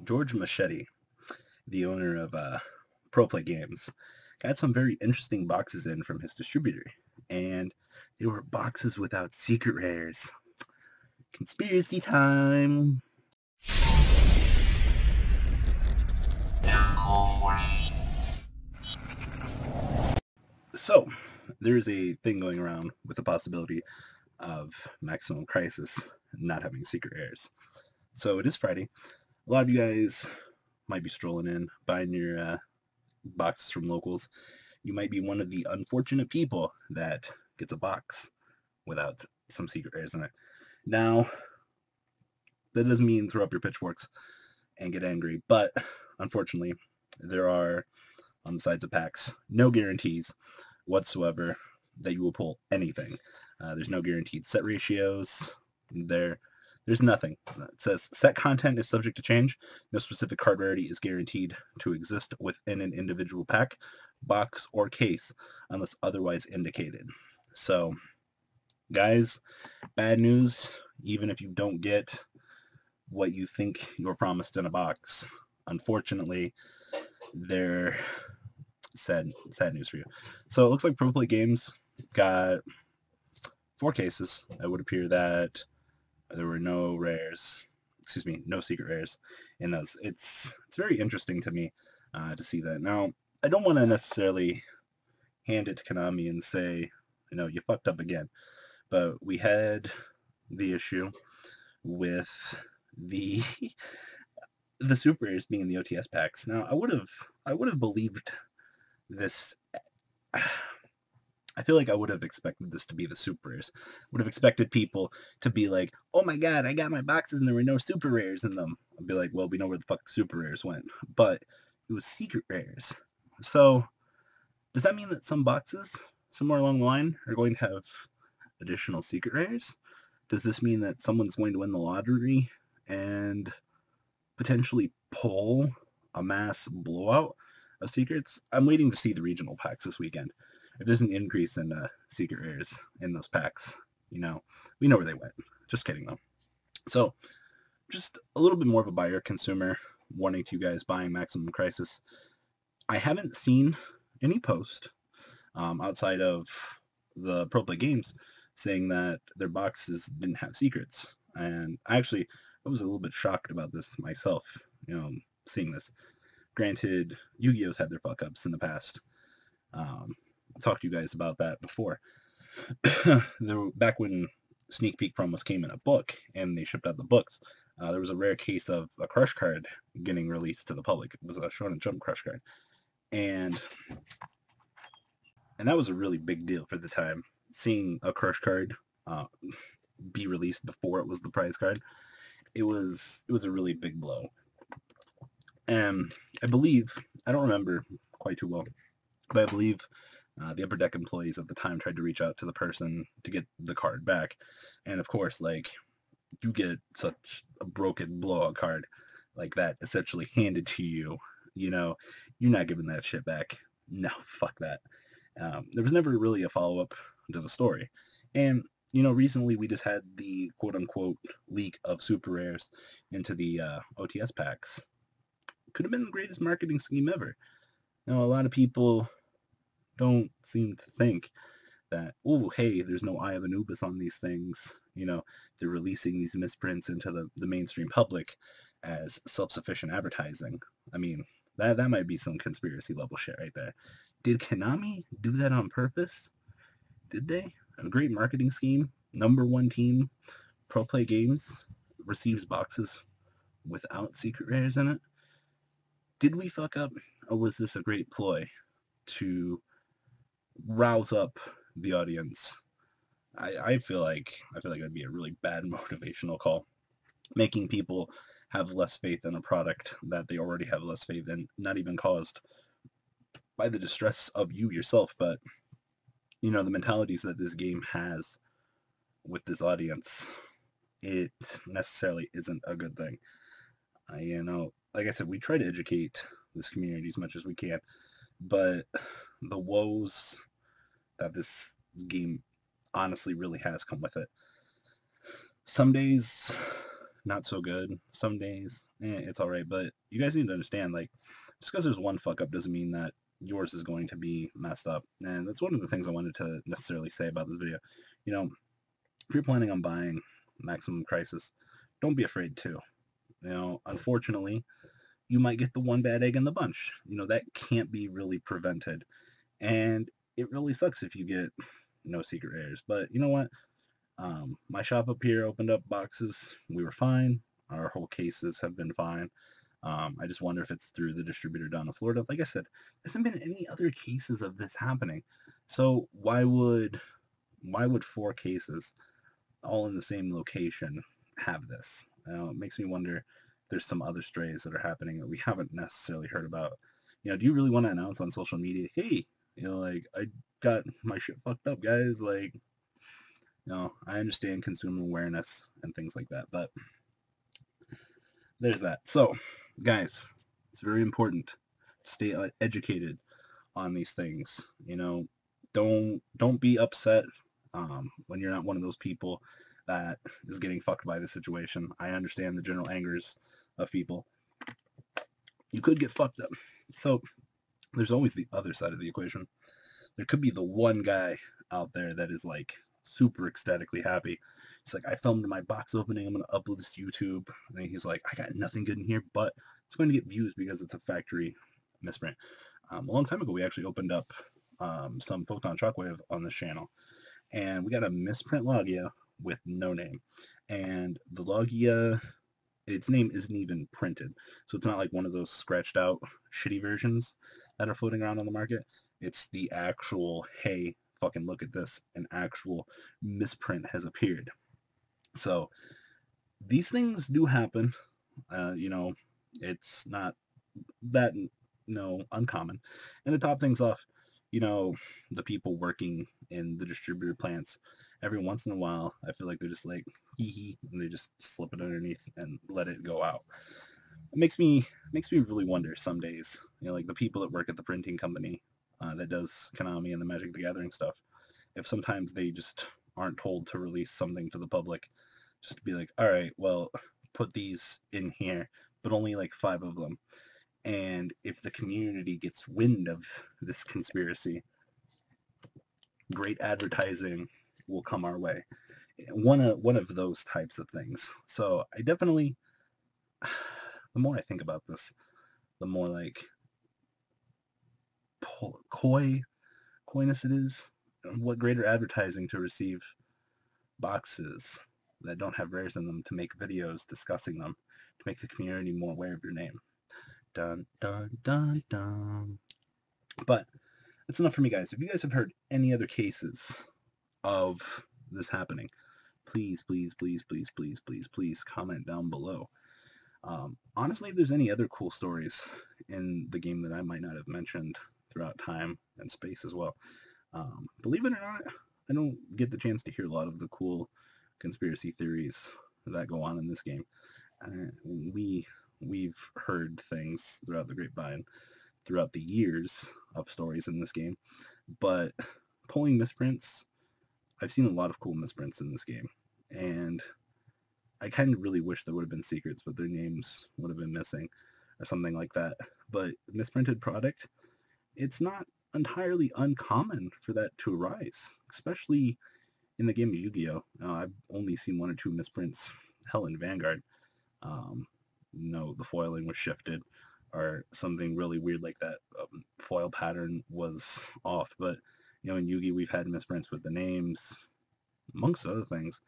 George Machete, the owner of ProPlay Games, got some very interesting boxes in from his distributor, and they were boxes without secret rares. Conspiracy time! So, there's a thing going around with the possibility of Maximum Crisis not having secret rares. So it is Friday. A lot of you guys might be strolling in, buying your boxes from locals. You might be one of the unfortunate people that gets a box without some secret rares in it. Now, that doesn't mean throw up your pitchforks and get angry, but unfortunately, there are, on the sides of packs, no guarantees whatsoever that you will pull anything. There's no guaranteed set ratios. There's nothing. It says set content is subject to change. No specific card rarity is guaranteed to exist within an individual pack, box, or case unless otherwise indicated. So, guys, bad news. Even if you don't get what you think you're promised in a box, unfortunately, they're sad news for you. So it looks like ProPlay Games got 4 cases. It would appear that there were no secret rares in those. It's very interesting to me to see that. Now, I don't want to necessarily hand it to Konami and say, you fucked up again. But we had the issue with the the super rares being in the OTS packs. Now, I would have believed this. I feel like I would have expected this to be the super rares. Would have expected people to be like, "Oh my god, I got my boxes and there were no super rares in them." I'd be like, "Well, we know where the fuck the super rares went." But it was secret rares. So, does that mean that some boxes somewhere along the line are going to have additional secret rares? Does this mean that someone's going to win the lottery and potentially pull a mass blowout of secrets? I'm waiting to see the regional packs this weekend. If there's an increase in secret rares in those packs, we know where they went. Just kidding, though. So, just a little bit more of a buyer consumer warning to you guys buying Maximum Crisis. I haven't seen any post outside of the ProPlay Games saying that their boxes didn't have secrets. And I was a little bit shocked about this myself, seeing this. Granted, Yu-Gi-Oh's had their fuck-ups in the past. I talked to you guys about that before. Back when sneak peek promos came in a book and they shipped out the books, there was a rare case of a crush card getting released to the public. It was a Shonen Jump crush card. And that was a really big deal for the time. Seeing a crush card be released before it was the prize card, it was a really big blow. And I don't remember quite too well, but I believe the Upper Deck employees at the time tried to reach out to the person to get the card back. And of course, you get such a broken blowout card like that essentially handed to you, you're not giving that shit back. No, fuck that. There was never really a follow-up to the story. And, recently we just had the quote-unquote leak of super rares into the OTS packs. Could have been the greatest marketing scheme ever. A lot of people don't seem to think that, oh, hey, there's no Eye of Anubis on these things. They're releasing these misprints into the mainstream public as self-sufficient advertising. I mean, that might be some conspiracy level shit right there. Did Konami do that on purpose? Did they? A great marketing scheme. Number 1 team, ProPlay Games, receives boxes without secret rares in it. Did we fuck up, or was this a great ploy to rouse up the audience? I feel like that'd be a really bad motivational call, making people have less faith in a product that they already have less faith in, not even caused by the distress of you yourself, but the mentalities that this game has with this audience. It necessarily isn't a good thing. Like I said, we try to educate this community as much as we can, but the woes that this game honestly really has come with it. Some days not so good. Some days, it's all right. But you guys need to understand, like, just because there's one fuck up doesn't mean that yours is going to be messed up. And that's one of the things I wanted to necessarily say about this video. You know, if you're planning on buying Maximum Crisis, don't be afraid to. You know, unfortunately, you might get the one bad egg in the bunch. You know, that can't be really prevented. And it really sucks if you get no secret rares. But you know what? My shop up here opened up boxes. We were fine. Our whole cases have been fine. I just wonder if it's through the distributor down in Florida. Like I said, there hasn't been any other cases of this happening. So why would 4 cases all in the same location have this? It makes me wonder if there's some other strays that are happening that we haven't necessarily heard about. You know, do you really want to announce on social media, hey, you know, like, I got my shit fucked up, guys? Like, no, I understand consumer awareness and things like that, but there's that. So, guys, it's very important to stay educated on these things. You know, don't be upset when you're not one of those people that is getting fucked by the situation. I understand the general angers of people. You could get fucked up. So, there's always the other side of the equation. There could be the one guy out there that is like super ecstatically happy. He's like, I filmed my box opening. I'm going to upload this to YouTube. And he's like, I got nothing good in here, but it's going to get views because it's a factory misprint. A long time ago, we actually opened up some Photon Shockwave on this channel. And we got a misprint Logia with no name. And the Logia, its name isn't even printed. So it's not like one of those scratched out shitty versions that are floating around on the market. It's the actual, hey, fucking look at this, an actual misprint has appeared. So these things do happen. You know, it's not that, uncommon. And to top things off, you know, the people working in the distributor plants, every once in a while, I feel like they're just like, hee hee, and they just slip it underneath and let it go out. It makes me really wonder some days, you know, like the people that work at the printing company that does Konami and the Magic the Gathering stuff, if sometimes they just aren't told to release something to the public, just to be like, all right, well, put these in here, but only like 5 of them. And if the community gets wind of this conspiracy, great advertising will come our way. One of those types of things. So I definitely, the more I think about this, the more like coyness it is. What greater advertising to receive boxes that don't have rares in them, to make videos discussing them, to make the community more aware of your name. Dun, dun, dun, dun. But that's enough for me, guys. If you guys have heard any other cases of this happening, please, please, please, please, please, please, please comment down below. Honestly, if there's any other cool stories in the game that I might not have mentioned throughout time and space as well. Believe it or not, I don't get the chance to hear a lot of the cool conspiracy theories that go on in this game. We've heard things throughout the grapevine, throughout the years of stories in this game, but pulling misprints, I've seen a lot of cool misprints in this game, and I kind of really wish there would have been secrets, but their names would have been missing or something like that. But misprinted product, it's not entirely uncommon for that to arise, especially in the game of Yu-Gi-Oh! I've only seen 1 or 2 misprints. Hell, in Vanguard, the foiling was shifted or something really weird like that. Foil pattern was off, but in Yu-Gi we've had misprints with the names, amongst other things.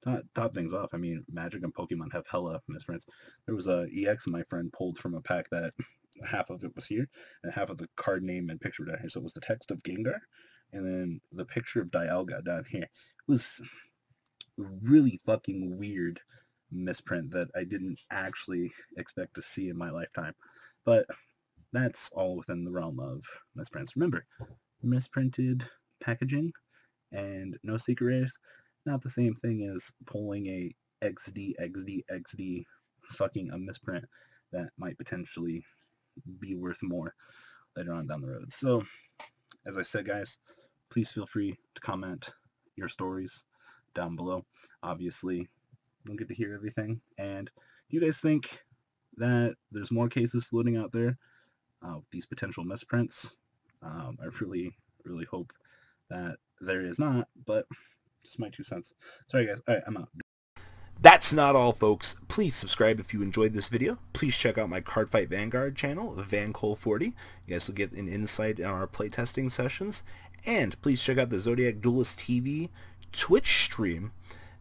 To top things off, I mean, Magic and Pokemon have hella misprints. There was a EX my friend pulled from a pack that half of it was here, and half of the card name and picture down here. So it was the text of Gengar, and then the picture of Dialga down here. It was really fucking weird misprint that I didn't actually expect to see in my lifetime. But that's all within the realm of misprints. Remember, misprinted packaging and no secret rares, not the same thing as pulling a XD fucking a misprint that might potentially be worth more later on down the road. So, as I said, guys, please feel free to comment your stories down below. Obviously, don't get to hear everything. And do you guys think that there's more cases floating out there with these potential misprints? I really hope that there is not, but just my 2 cents. Sorry guys. All right, I'm out. That's not all, folks. Please subscribe if you enjoyed this video. Please check out my Cardfight Vanguard channel, VanCole40. You guys will get an insight on our playtesting sessions. And please check out the Zodiac Duelist TV Twitch stream.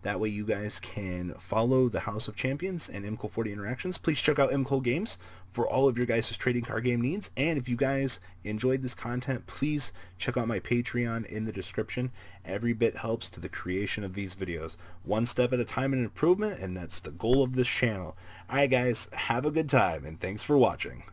That way you guys can follow the House of Champions and MCole40 interactions. Please check out MCole Games for all of your guys' trading card game needs. And if you guys enjoyed this content, please check out my Patreon in the description. Every bit helps to the creation of these videos. One step at a time in improvement, and that's the goal of this channel. Alright guys, have a good time, and thanks for watching.